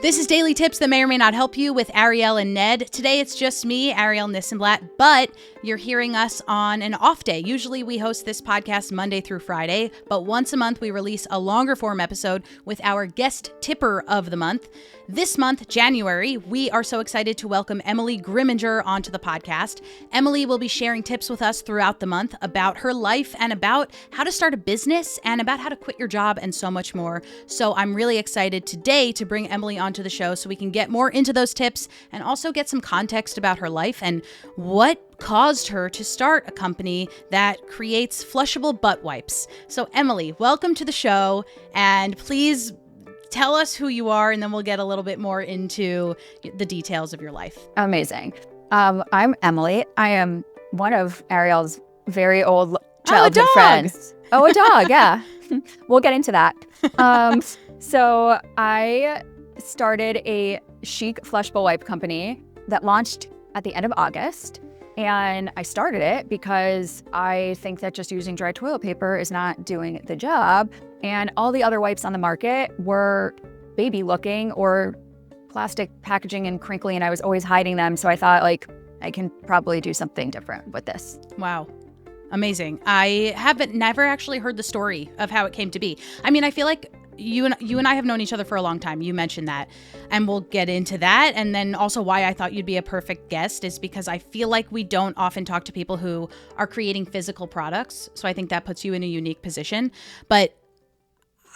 This is Daily Tips that may or may not help you with Ariel and Ned. Today it's just me, Ariel Nissenblatt, but you're hearing us on an off day. Usually we host this podcast Monday through Friday, but once a month we release a longer form episode with our guest tipper of the month. This month, January, we are so excited to welcome Emily Griminger onto the podcast. Emily will be sharing tips with us throughout the month about her life and about how to start a business and about how to quit your job and so much more. So I'm really excited today to bring Emily onto the show so we can get more into those tips and also get some context about her life and what caused her to start a company that creates flushable butt wipes. So Emily, welcome to the show, and please tell us who you are, and then we'll get a little bit more into the details of your life. Amazing. I'm Emily. I am one of Ariel's very old childhood friends. Oh, a dog, yeah. We'll get into that. So I started a Chic flushable wipe company that launched at the end of August. And I started it because I think that just using dry toilet paper is not doing the job. And all the other wipes on the market were baby looking or plastic packaging and crinkly, and I was always hiding them. So I thought, like, I can probably do something different with this. Wow. Amazing. I never actually heard the story of how it came to be. I mean, I feel like you and I have known each other for a long time. You mentioned that, and we'll get into that. And then also why I thought you'd be a perfect guest is because I feel like we don't often talk to people who are creating physical products. So I think that puts you in a unique position. But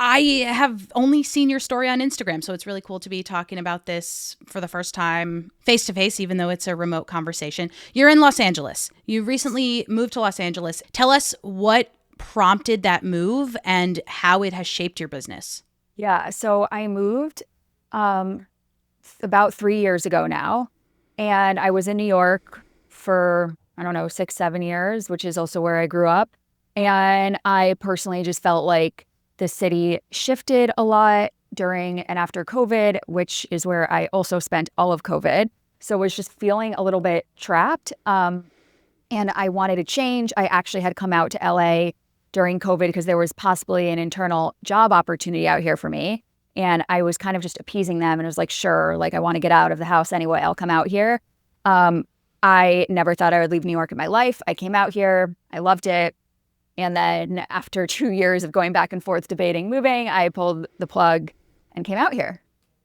I have only seen your story on Instagram, so it's really cool to be talking about this for the first time face to face, even though it's a remote conversation. You're in Los Angeles. You recently moved to Los Angeles. Tell us what prompted that move and how it has shaped your business. Yeah, so I moved about 3 years ago now, and I was in New York for, 6, 7 years, which is also where I grew up. And I personally just felt like the city shifted a lot during and after COVID, which is where I also spent all of COVID. So I was just feeling a little bit trapped. And I wanted to change. I actually had come out to LA during COVID because there was possibly an internal job opportunity out here for me. And I was kind of just appeasing them. And I was like, sure, like I want to get out of the house anyway. I'll come out here. I never thought I would leave New York in my life. I came out here. I loved it. And then after 2 years of going back and forth debating moving, I pulled the plug and came out here.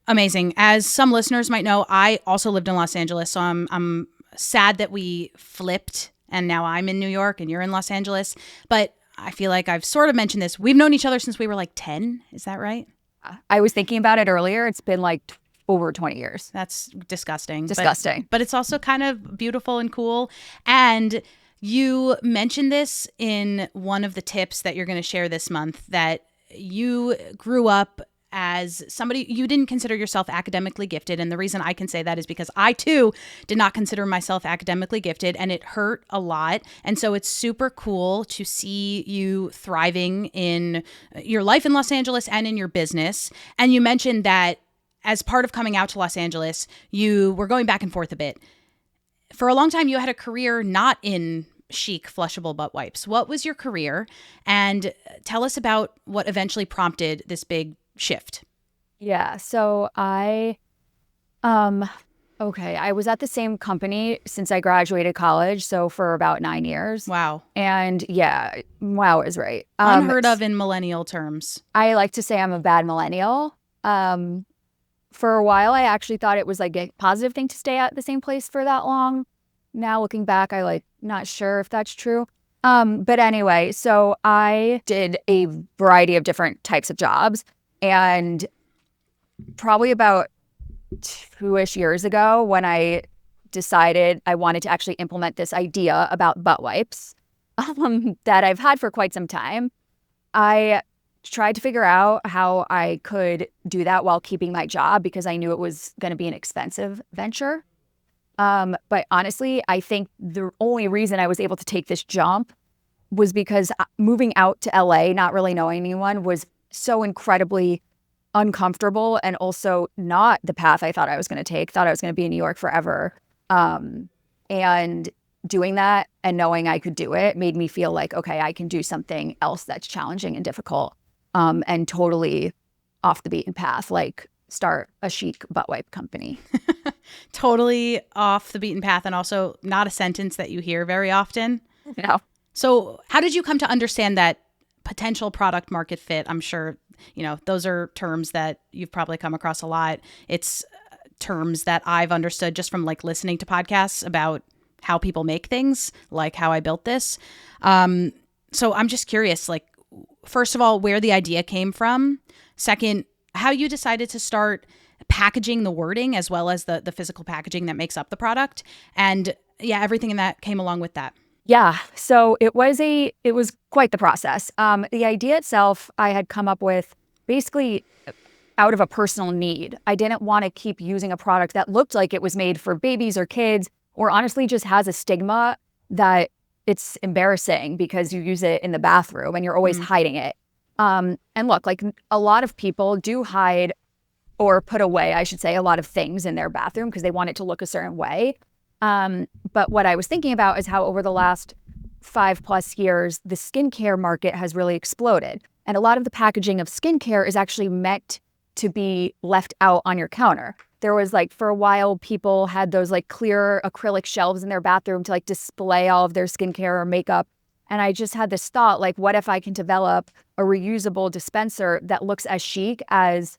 Amazing. As some listeners might know, I also lived in Los Angeles, so I'm sad that we flipped and now I'm in New York and you're in Los Angeles. But I feel like I've sort of mentioned this. We've known each other since we were like 10. Is that right? I was thinking about it earlier. It's been like over 20 years. That's disgusting. Disgusting. But it's also kind of beautiful and cool. And you mentioned this in one of the tips that you're going to share this month, that you grew up as somebody, you didn't consider yourself academically gifted. And the reason I can say that is because I too did not consider myself academically gifted, and it hurt a lot. And so it's super cool to see you thriving in your life in Los Angeles and in your business. And you mentioned that as part of coming out to Los Angeles, you were going back and forth a bit. For a long time, you had a career not in Chic flushable butt wipes. What was your career? And tell us about what eventually prompted this big shift. Yeah, so I was at the same company since I graduated college, so for about 9 years. Wow. And yeah, wow is right. Unheard of in millennial terms. I like to say I'm a bad millennial. For a while, I actually thought it was like a positive thing to stay at the same place for that long. Now looking back, not sure if that's true. But anyway, so I did a variety of different types of jobs, and probably about 2-ish years ago when I decided I wanted to actually implement this idea about butt wipes that I've had for quite some time, I tried to figure out how I could do that while keeping my job because I knew it was going to be an expensive venture. But honestly, I think the only reason I was able to take this jump was because moving out to LA, not really knowing anyone, was so incredibly uncomfortable and also not the path I thought I was going to take. Thought I was going to be in New York forever. And doing that and knowing I could do it made me feel like, okay, I can do something else that's challenging and difficult, and totally off the beaten path, like start a chic butt wipe company. Totally off the beaten path, and also not a sentence that you hear very often. No. So how did you come to understand that potential product market fit? I'm sure, those are terms that you've probably come across a lot. It's terms that I've understood just from like listening to podcasts about how people make things, like how I built this. So I'm just curious, like, first of all, where the idea came from. Second, how you decided to start packaging the wording as well as the physical packaging that makes up the product. And yeah, everything that came along with that. Yeah. So it was quite the process. The idea itself, I had come up with basically out of a personal need. I didn't want to keep using a product that looked like it was made for babies or kids, or honestly just has a stigma that it's embarrassing because you use it in the bathroom and you're always hiding it. And look, like a lot of people do hide or put away, I should say, a lot of things in their bathroom because they want it to look a certain way. But what I was thinking about is how over the last 5+ years, the skincare market has really exploded. And a lot of the packaging of skincare is actually meant to be left out on your counter. There was like, for a while, people had those like clear acrylic shelves in their bathroom to like display all of their skincare or makeup. And I just had this thought, like, what if I can develop a reusable dispenser that looks as chic as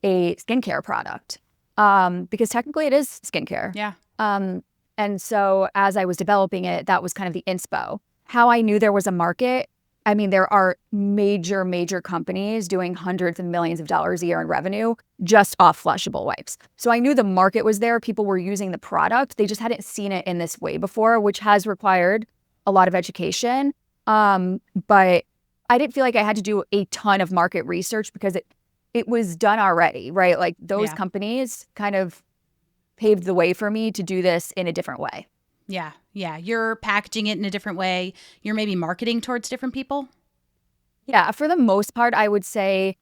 a skincare product? Because technically it is skincare. Yeah. And so as I was developing it, that was kind of the inspo. How I knew there was a market, I mean, there are major companies doing hundreds of millions of dollars a year in revenue just off flushable wipes. So I knew the market was there. People were using the product. They just hadn't seen it in this way before, which has required a lot of education. But I didn't feel like I had to do a ton of market research because it was done already, right? Like those companies kind of paved the way for me to do this in a different way. Yeah. You're packaging it in a different way. You're maybe marketing towards different people. Yeah, for the most part, I would say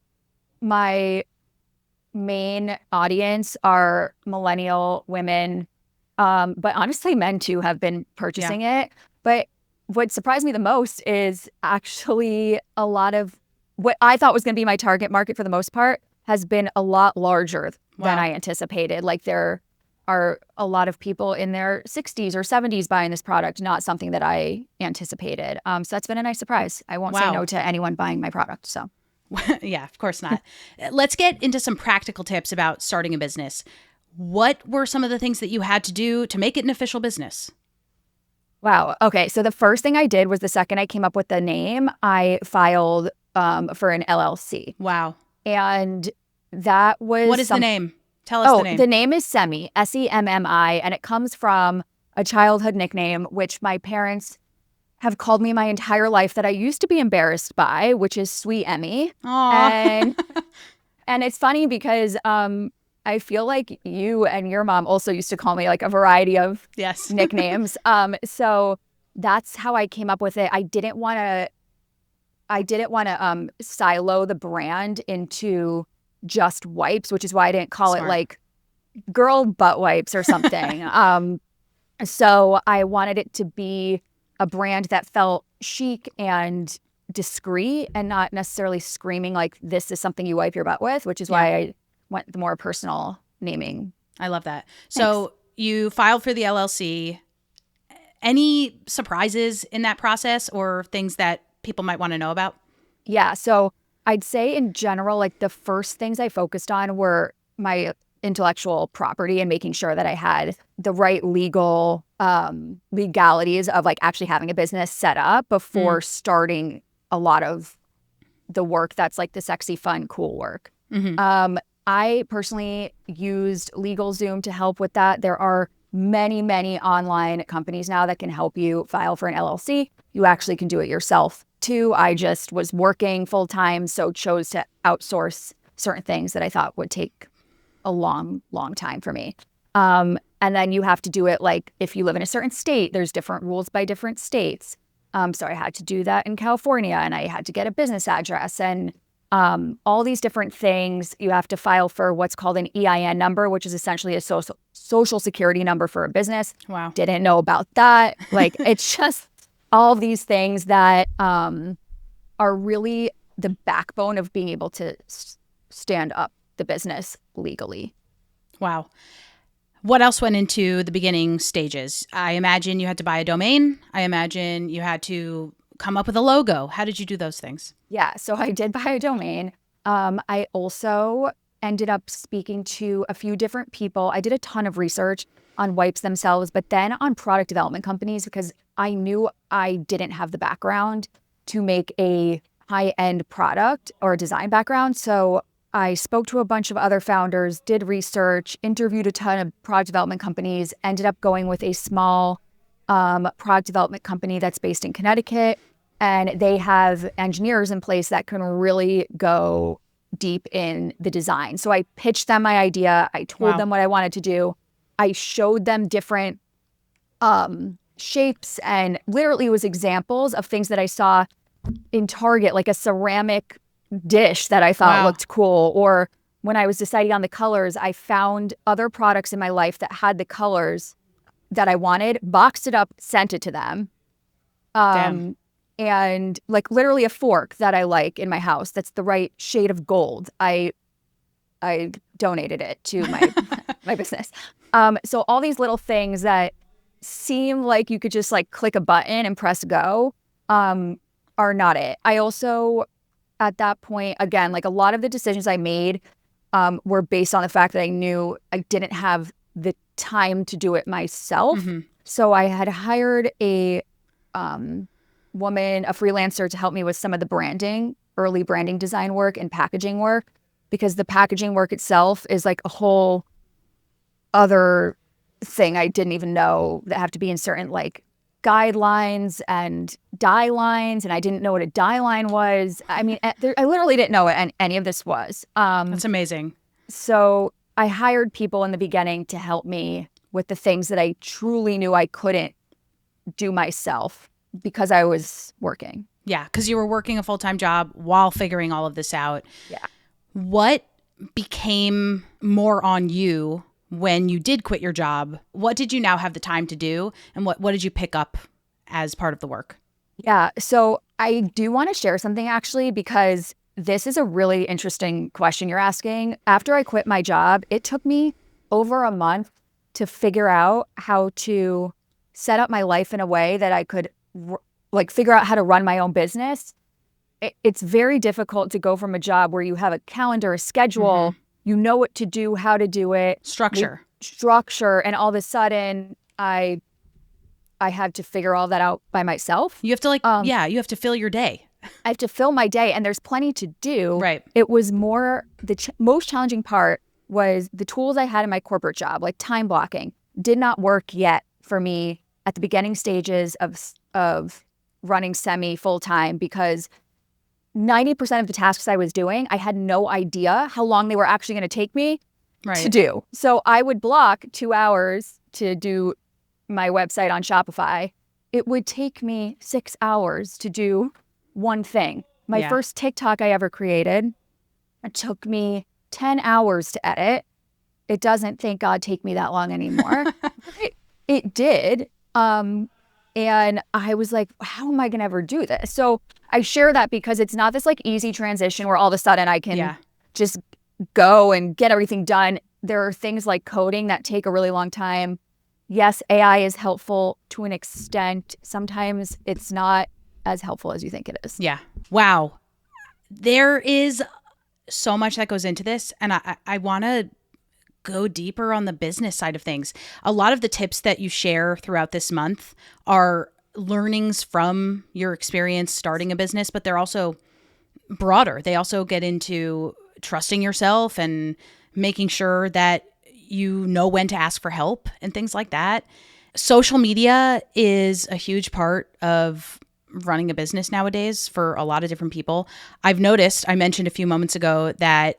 my main audience are millennial women, but honestly, men too have been purchasing it. But what surprised me the most is actually a lot of what I thought was going to be my target market for the most part has been a lot larger than I anticipated. Like there are a lot of people in their 60s or 70s buying this product, not something that I anticipated. So that's been a nice surprise. I won't say no to anyone buying my product. So, yeah, of course not. Let's get into some practical tips about starting a business. What were some of the things that you had to do to make it an official business? Wow. Okay. So the first thing I did was the second I came up with the name, I filed for an LLC. Wow. And that was What is the name? Tell us the name. The name is Semmi, SEMMI, and it comes from a childhood nickname, which my parents have called me my entire life that I used to be embarrassed by, which is Sweet Emmy. Aww. And it's funny because I feel like you and your mom also used to call me like a variety of nicknames. So that's how I came up with it. I didn't want to silo the brand into just wipes, which is why I didn't call it like girl butt wipes or something. So I wanted it to be a brand that felt chic and discreet and not necessarily screaming like this is something you wipe your butt with, which is why I went the more personal naming. I love that. So you filed for the LLC. Any surprises in that process or things that people might want to know about? Yeah. So I'd say in general, like the first things I focused on were my intellectual property and making sure that I had the right legalities of like actually having a business set up before starting a lot of the work that's like the sexy, fun, cool work. I personally used LegalZoom to help with that. There are many online companies now that can help you file for an LLC. You actually can do it yourself too. I just was working full time, so chose to outsource certain things that I thought would take a long time for me. And then you have to do it like if you live in a certain state, there's different rules by different states. So I had to do that in California and I had to get a business address and all these different things. You have to file for what's called an EIN number, which is essentially a social security number for a business. Wow. Didn't know about that. Like it's just all these things that are really the backbone of being able to stand up the business legally. Wow. What else went into the beginning stages? I imagine you had to buy a domain. I imagine you had to come up with a logo. How did you do those things? Yeah, so I did buy a domain. I also ended up speaking to a few different people. I did a ton of research on wipes themselves, but then on product development companies, because I knew I didn't have the background to make a high-end product or a design background. So I spoke to a bunch of other founders, did research, interviewed a ton of product development companies, ended up going with a small product development company that's based in Connecticut. And they have engineers in place that can really go deep in the design. So I pitched them my idea. I told them what I wanted to do. I showed them different shapes, and literally it was examples of things that I saw in Target, like a ceramic dish that I thought looked cool. Or when I was deciding on the colors, I found other products in my life that had the colors that I wanted, boxed it up, sent it to them. And like literally a fork that I like in my house that's the right shade of gold. I donated it to my business. So all these little things that seem like you could just like click a button and press go are not it. I also, at that point, again, like a lot of the decisions I made were based on the fact that I knew I didn't have the time to do it myself. Mm-hmm. So I had hired a woman, a freelancer, to help me with some of the early branding design work and packaging work, because the packaging work itself is like a whole other thing I didn't even know that have to be in certain like guidelines and dye lines, and I didn't know what a dye line was. I mean, I literally didn't know what any of this was. That's amazing. So I hired people in the beginning to help me with the things that I truly knew I couldn't do myself because I was working. Yeah, because you were working a full-time job while figuring all of this out. Yeah. What became more on you when you did quit your job? What did you now have the time to do? And what did you pick up as part of the work? Yeah. So I do want to share something actually, because this is a really interesting question you're asking. After I quit my job, it took me over a month to figure out how to set up my life in a way that I could like figure out how to run my own business. It's very difficult to go from a job where you have a calendar, a schedule, Mm-hmm. you know what to do, how to do it. Structure. And all of a sudden I had to figure all that out by myself. You have to you have to fill your day. I have to fill my day, and there's plenty to do. Right. It was more, the most challenging part was the tools I had in my corporate job, like time blocking, did not work yet for me at the beginning stages of running semi full-time, because 90% of the tasks I was doing, I had no idea how long they were actually going to take me to do. So I would block 2 hours to do my website on Shopify. It would take me 6 hours to do one thing. My first TikTok I ever created, it took me 10 hours to edit. It doesn't, thank God, take me that long anymore. It did. And I was like, how am I going to ever do this? So I share that because it's not this like easy transition where all of a sudden I can just go and get everything done. There are things like coding that take a really long time. Yes, AI is helpful to an extent. Sometimes it's not as helpful as you think it is. Yeah. Wow. There is so much that goes into this. And I want to go deeper on the business side of things. A lot of the tips that you share throughout this month are learnings from your experience starting a business, but they're also broader. They also get into trusting yourself and making sure that you know when to ask for help and things like that. Social media is a huge part of running a business nowadays for a lot of different people. I've noticed, I mentioned a few moments ago, that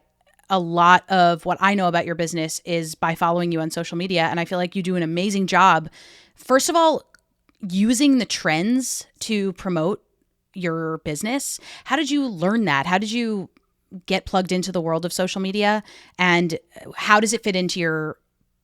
a lot of what I know about your business is by following you on social media. And I feel like you do an amazing job. First of all, using the trends to promote your business. How did you learn that? How did you get plugged into the world of social media? And how does it fit into your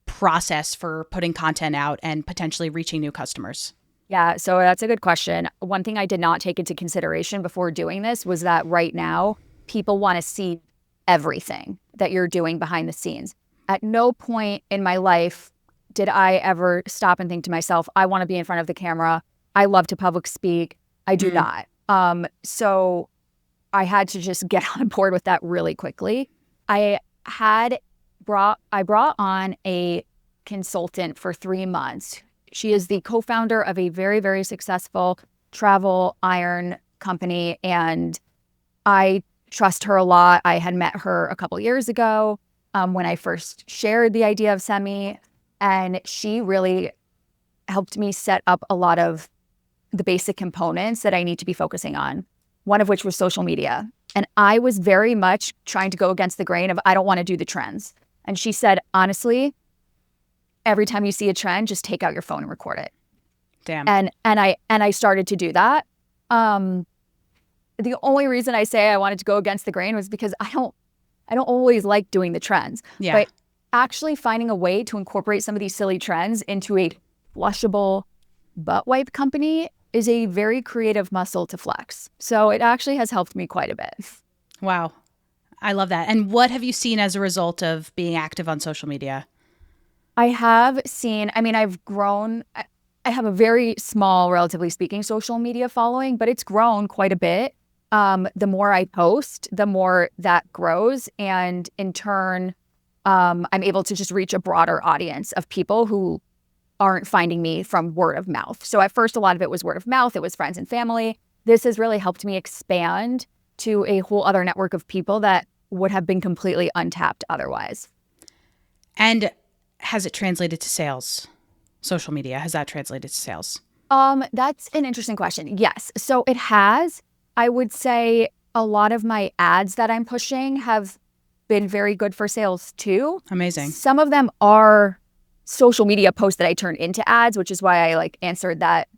process for putting content out and potentially reaching new customers? Yeah, so that's a good question. One thing I did not take into consideration before doing this was that right now, people want to see everything. that you're doing behind the scenes. At no point in my life did I ever stop and think to myself, I want to be in front of the camera. I love to public speak. I do not. So I had to just get on board with that really quickly. I brought on a consultant for 3 months. She is the co-founder of a very, very successful travel iron company, and I trust her a lot. I had met her a couple years ago when I first shared the idea of Semi, and she really helped me set up a lot of the basic components that I need to be focusing on, one of which was social media. And I was very much trying to go against the grain of, I don't want to do the trends. And she said, honestly, every time you see a trend, just take out your phone and record it. Damn. And I started to do that. The only reason I say I wanted to go against the grain was because I don't always like doing the trends. Yeah. But actually finding a way to incorporate some of these silly trends into a flushable butt wipe company is a very creative muscle to flex. So it actually has helped me quite a bit. Wow. I love that. And what have you seen as a result of being active on social media? I have seen, I've grown. I have a very small, relatively speaking, social media following, but it's grown quite a bit. The more I post, the more that grows. And in turn, I'm able to just reach a broader audience of people who aren't finding me from word of mouth. So at first, a lot of it was word of mouth. It was friends and family. This has really helped me expand to a whole other network of people that would have been completely untapped otherwise. And has it translated to sales? Social media, has that translated to sales? That's an interesting question. Yes. So it has. I would say a lot of my ads that I'm pushing have been very good for sales too. Amazing. Some of them are social media posts that I turn into ads, which is why I answered that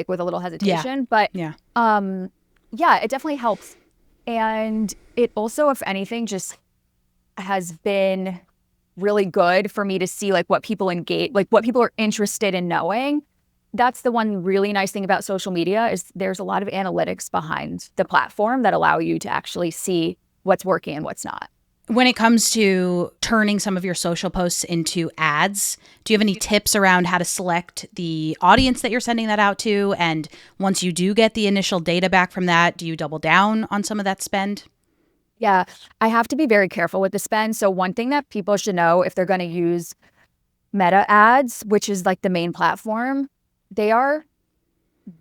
with a little hesitation. But yeah, it definitely helps. And it also, if anything, just has been really good for me to see what people engage, what people are interested in knowing. That's the one really nice thing about social media is there's a lot of analytics behind the platform that allow you to actually see what's working and what's not. When it comes to turning some of your social posts into ads, do you have any tips around how to select the audience that you're sending that out to? And once you do get the initial data back from that, do you double down on some of that spend? Yeah, I have to be very careful with the spend. So one thing that people should know if they're going to use Meta ads, which is the main platform, they are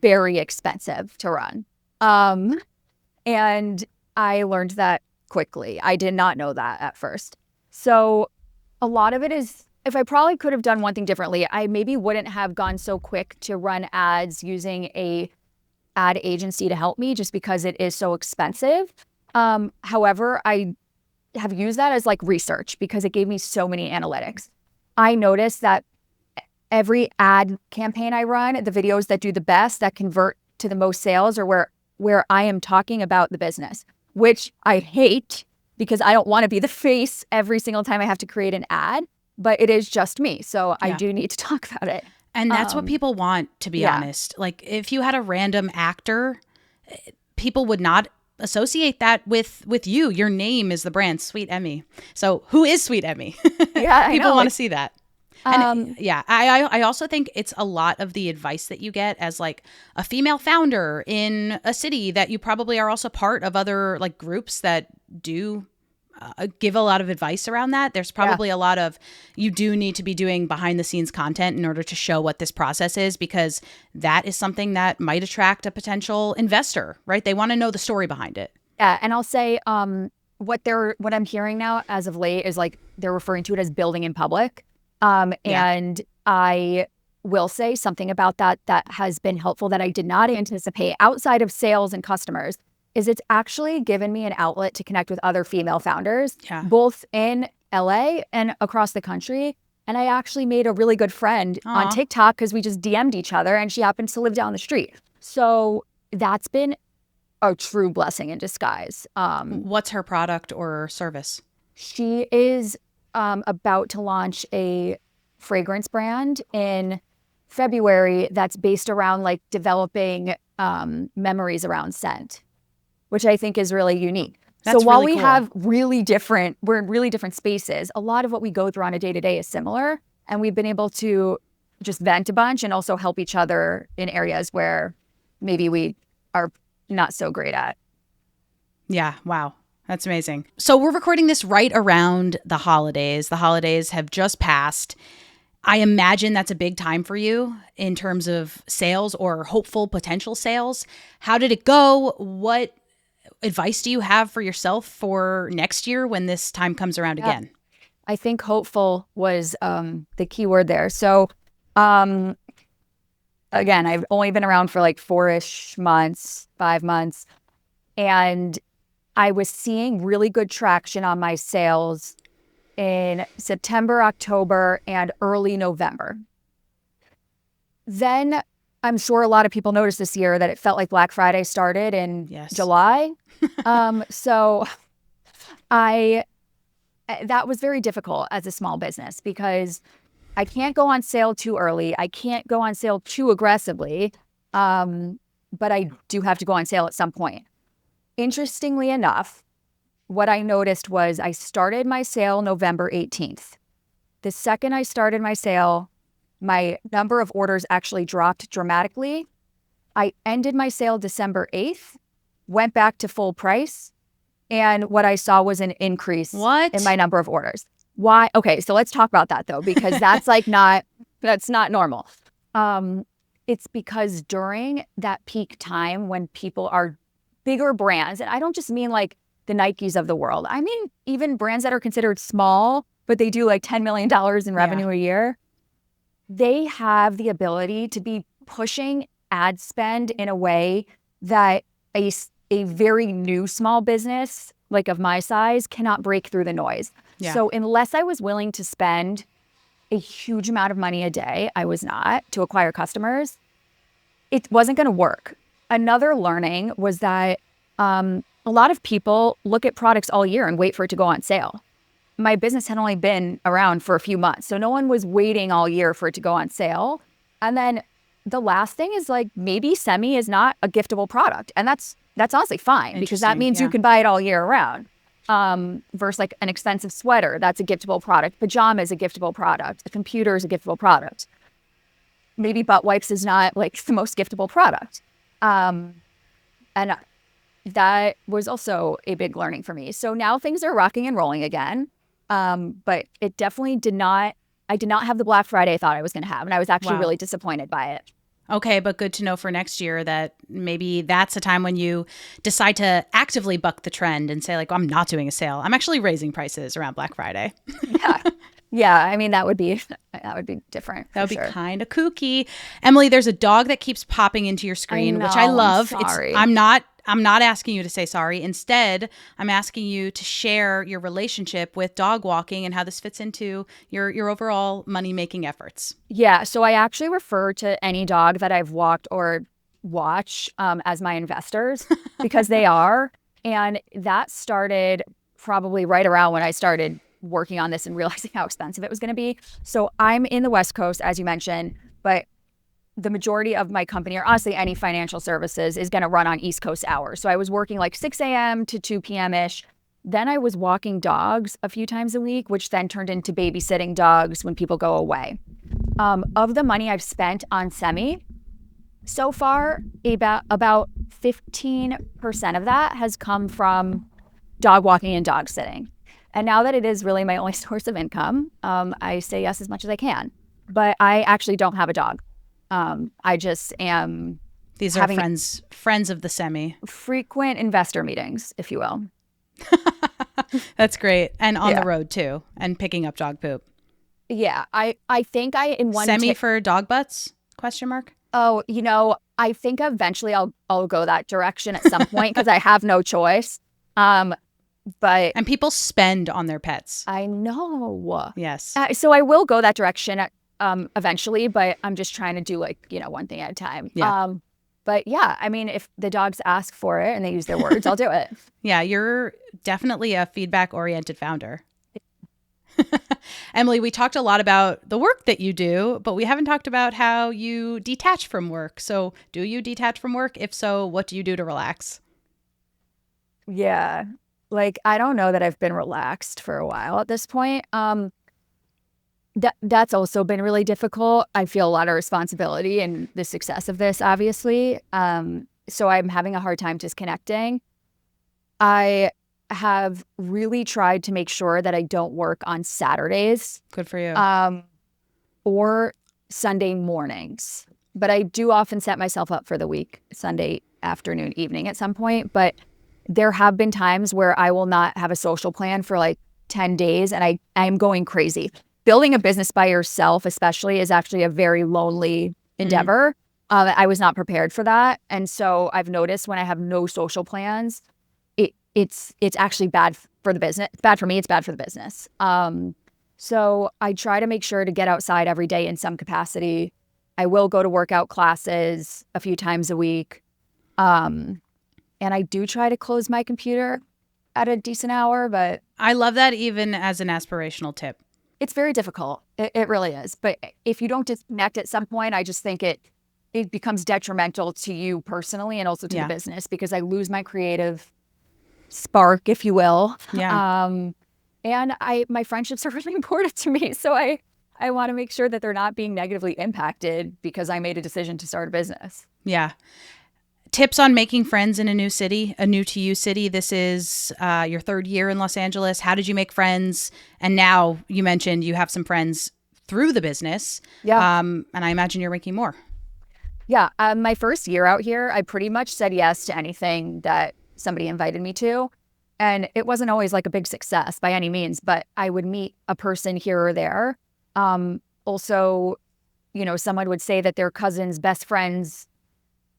very expensive to run. And I learned that quickly. I did not know that at first. So a lot of it is, if I probably could have done one thing differently, I maybe wouldn't have gone so quick to run ads using a ad agency to help me just because it is so expensive. However, I have used that as research because it gave me so many analytics. I noticed that every ad campaign I run, the videos that do the best, that convert to the most sales, are where I am talking about the business, which I hate because I don't want to be the face every single time I have to create an ad, but it is just me. So I do need to talk about it. And that's what people want, to be honest. If you had a random actor, people would not associate that with you. Your name is the brand, Sweet Emmy. So who is Sweet Emmy? Yeah, people want to see that. And I also think it's a lot of the advice that you get as a female founder in a city that you probably are also part of other groups that do give a lot of advice around that. There's probably a lot of, you do need to be doing behind the scenes content in order to show what this process is, because that is something that might attract a potential investor, right? They want to know the story behind it. Yeah. And I'll say what I'm hearing now as of late is they're referring to it as building in public. And I will say something about that has been helpful that I did not anticipate outside of sales and customers is it's actually given me an outlet to connect with other female founders, both in LA and across the country. And I actually made a really good friend on TikTok because we just DM'd each other and she happens to live down the street. So that's been a true blessing in disguise. What's her product or service? She is about to launch a fragrance brand in February that's based around developing memories around scent, which I think is really unique. That's So while really we cool. have we're in really different spaces, a lot of what we go through on a day-to-day is similar. And we've been able to just vent a bunch and also help each other in areas where maybe we are not so great at. Yeah. Wow. That's amazing. So we're recording this right around the holidays. The holidays have just passed. I imagine that's a big time for you in terms of sales or hopeful potential sales. How did it go? What advice do you have for yourself for next year when this time comes around again? I think hopeful was the key word there. So again, I've only been around for like 4-ish months, 5 months. And I was seeing really good traction on my sales in September, October, and early November. Then I'm sure a lot of people noticed this year that it felt like Black Friday started in July. So that was very difficult as a small business because I can't go on sale too early. I can't go on sale too aggressively, but I do have to go on sale at some point. Interestingly enough, what I noticed was I started my sale November 18th. The second I started my sale, my number of orders actually dropped dramatically. I ended my sale December 8th, went back to full price, and what I saw was an increase in my number of orders. Why? Okay, so let's talk about that though, because that's that's not normal. It's because during that peak time when people are bigger brands, and I don't just mean like the Nikes of the world. I mean, even brands that are considered small, but they do like $10 million in revenue a year. They have the ability to be pushing ad spend in a way that a very new small business, like of my size, cannot break through the noise. Yeah. So unless I was willing to spend a huge amount of money a day, I was not, to acquire customers, it wasn't going to work. Another learning was that a lot of people look at products all year and wait for it to go on sale. My business had only been around for a few months, so no one was waiting all year for it to go on sale. And then the last thing is like maybe semi is not a giftable product, and that's honestly fine because that means you can buy it all year round. Versus like an expensive sweater, that's a giftable product. Pajama is a giftable product. A computer is a giftable product. Maybe butt wipes is not like the most giftable product. And that was also a big learning for me. So now things are rocking and rolling again. But it definitely I did not have the Black Friday I thought I was going to have. And I was actually really disappointed by it. Okay, but good to know for next year that maybe that's a time when you decide to actively buck the trend and say like, I'm not doing a sale. I'm actually raising prices around Black Friday. Yeah. I mean, that would be different. That would be kind of kooky. Emily, there's a dog that keeps popping into your screen, which I love. I'm sorry. I'm not asking you to say sorry. Instead, I'm asking you to share your relationship with dog walking and how this fits into your overall money-making efforts. Yeah. So I actually refer to any dog that I've walked or watch as my investors because they are. And that started probably right around when I started working on this and realizing how expensive it was going to be. So I'm in the West Coast, as you mentioned, but the majority of my company, or honestly any financial services, is going to run on East Coast hours. So I was working like 6 a.m. to 2 p.m.-ish. Then I was walking dogs a few times a week, which then turned into babysitting dogs when people go away. Of the money I've spent on semi, so far, about 15% of that has come from dog walking and dog sitting. And now that it is really my only source of income, I say yes as much as I can. But I actually don't have a dog. I just am. These are friends of the semi. Frequent investor meetings, if you will. That's great. And on the road too, and picking up dog poop. Yeah. I think in one semi for dog butts? ? Oh, I think eventually I'll go that direction at some point because I have no choice. And people spend on their pets. I know. Yes. So I will go that direction eventually, but I'm just trying to do one thing at a time. Yeah. But yeah, I mean, if the dogs ask for it and they use their words, I'll do it. Yeah, you're definitely a feedback-oriented founder. Emily, we talked a lot about the work that you do, but we haven't talked about how you detach from work. So do you detach from work? If so, what do you do to relax? Yeah. Like, I don't know that I've been relaxed for a while at this point. That's also been really difficult. I feel a lot of responsibility in the success of this, obviously. So I'm having a hard time disconnecting. I have really tried to make sure that I don't work on Saturdays. Good for you. Or Sunday mornings. But I do often set myself up for the week, Sunday afternoon, evening at some point. But there have been times where I will not have a social plan for like 10 days and I'm going crazy. Building a business by yourself, especially, is actually a very lonely endeavor. I was not prepared for that. And so I've noticed when I have no social plans, it's actually bad for the business. It's bad for me. It's bad for the business. So I try to make sure to get outside every day in some capacity. I will go to workout classes a few times a week. And I do try to close my computer at a decent hour, but I love that even as an aspirational tip. It's very difficult. It really is. But if you don't disconnect at some point, I just think it becomes detrimental to you personally and also to the business, because I lose my creative spark, if you will. Yeah. And my friendships are really important to me. So I want to make sure that they're not being negatively impacted because I made a decision to start a business. Yeah. Tips on making friends in a new city, a new to you city. This is your third year in Los Angeles. How did you make friends? And now you mentioned you have some friends through the business. Yeah. And I imagine you're making more. Yeah. My first year out here, I pretty much said yes to anything that somebody invited me to. And it wasn't always like a big success by any means, but I would meet a person here or there. Also, someone would say that their cousin's best friend's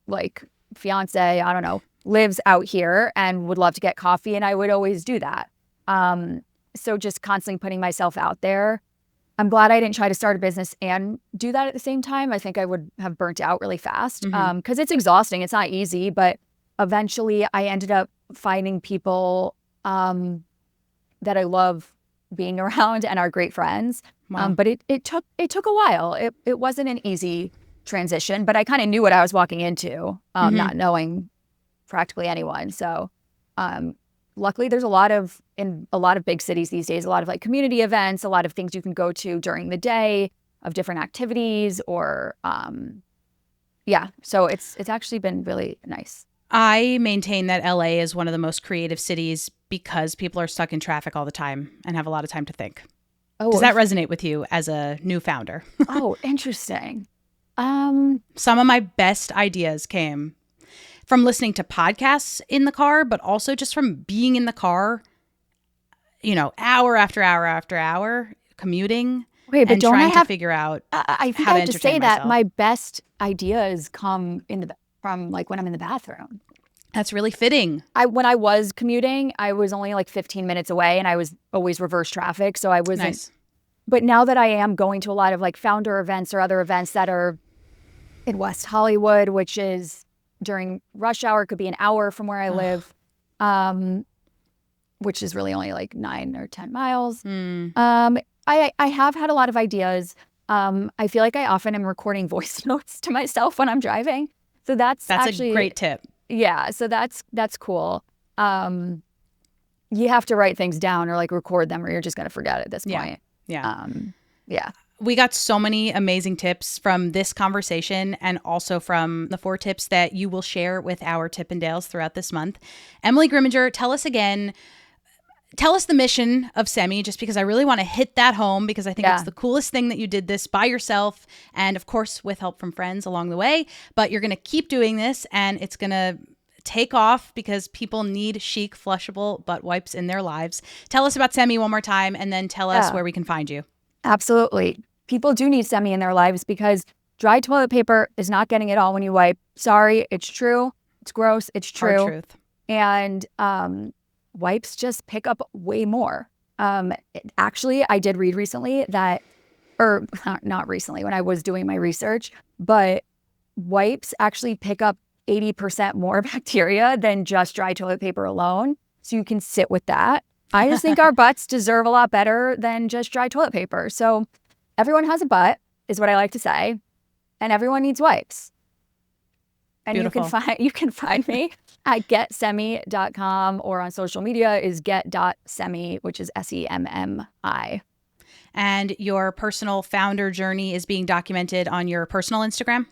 like fiance, I don't know, lives out here and would love to get coffee. And I would always do that. So just constantly putting myself out there. I'm glad I didn't try to start a business and do that at the same time. I think I would have burnt out really fast because it's exhausting. It's not easy, but eventually I ended up finding people that I love being around and are great friends. Wow. But it took a while. It wasn't an easy transition, but I kind of knew what I was walking into, not knowing practically anyone. So luckily there's in a lot of big cities these days, a lot of like community events, a lot of things you can go to during the day of different activities or so it's actually been really nice. I maintain that LA is one of the most creative cities because people are stuck in traffic all the time and have a lot of time to think. Oh, does that resonate with you as a new founder? Oh, interesting. Some of my best ideas came from listening to podcasts in the car, but also just from being in the car, hour after hour after hour, commuting. Okay, but and don't trying I have to figure out I think how I have to say myself. that my best ideas come from like when I'm in the bathroom. That's really fitting. When I was commuting, I was only like 15 minutes away and I was always reverse traffic. So I wasn't. Nice. But now that I am going to a lot of like founder events or other events that are in West Hollywood, which is during rush hour, could be an hour from where I live, which is really only like 9 or 10 miles. I have had a lot of ideas. I feel like I often am recording voice notes to myself when I'm driving. So that's actually a great tip. Yeah, so that's cool. You have to write things down or like record them or you're just going to forget at this point. Yeah. Yeah. We got so many amazing tips from this conversation and also from the 4 tips that you will share with our Tip and Dales throughout this month. Emily Griminger, tell us the mission of Semi, just because I really want to hit that home because I think it's the coolest thing that you did this by yourself and of course with help from friends along the way, but you're going to keep doing this and it's going to take off because people need chic, flushable butt wipes in their lives. Tell us about Semi one more time and then tell us where we can find you. Absolutely. People do need Semi in their lives because dry toilet paper is not getting it all when you wipe. Sorry, it's true. It's gross. It's true. Hard truth. And wipes just pick up way more. Actually, I did read recently that, or not recently when I was doing my research, but wipes actually pick up 80% more bacteria than just dry toilet paper alone. So you can sit with that. I just think our butts deserve a lot better than just dry toilet paper. So everyone has a butt, is what I like to say, and everyone needs wipes. And Beautiful. you can find me at getsemi.com, or on social media is get.semi, which is SEMMI. And your personal founder journey is being documented on your personal Instagram?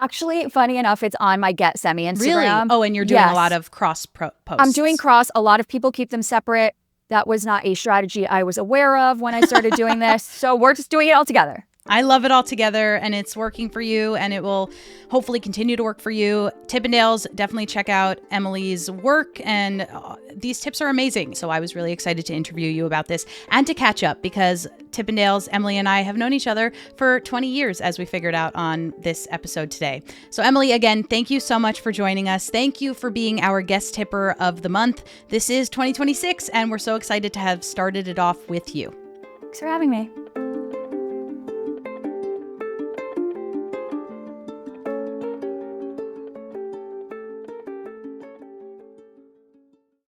Actually, funny enough, it's on my Get Semi Instagram. Really? Oh, and you're doing a lot of cross posts. I'm doing cross. A lot of people keep them separate. That was not a strategy I was aware of when I started doing this. So we're just doing it all together. I love it all together, and it's working for you, and it will hopefully continue to work for you. Tippendales, definitely check out Emily's work, and these tips are amazing. So I was really excited to interview you about this and to catch up, because Tippendales, Emily and I have known each other for 20 years, as we figured out on this episode today. So Emily, again, thank you so much for joining us. Thank you for being our guest tipper of the month. This is 2026, and we're so excited to have started it off with you. Thanks for having me.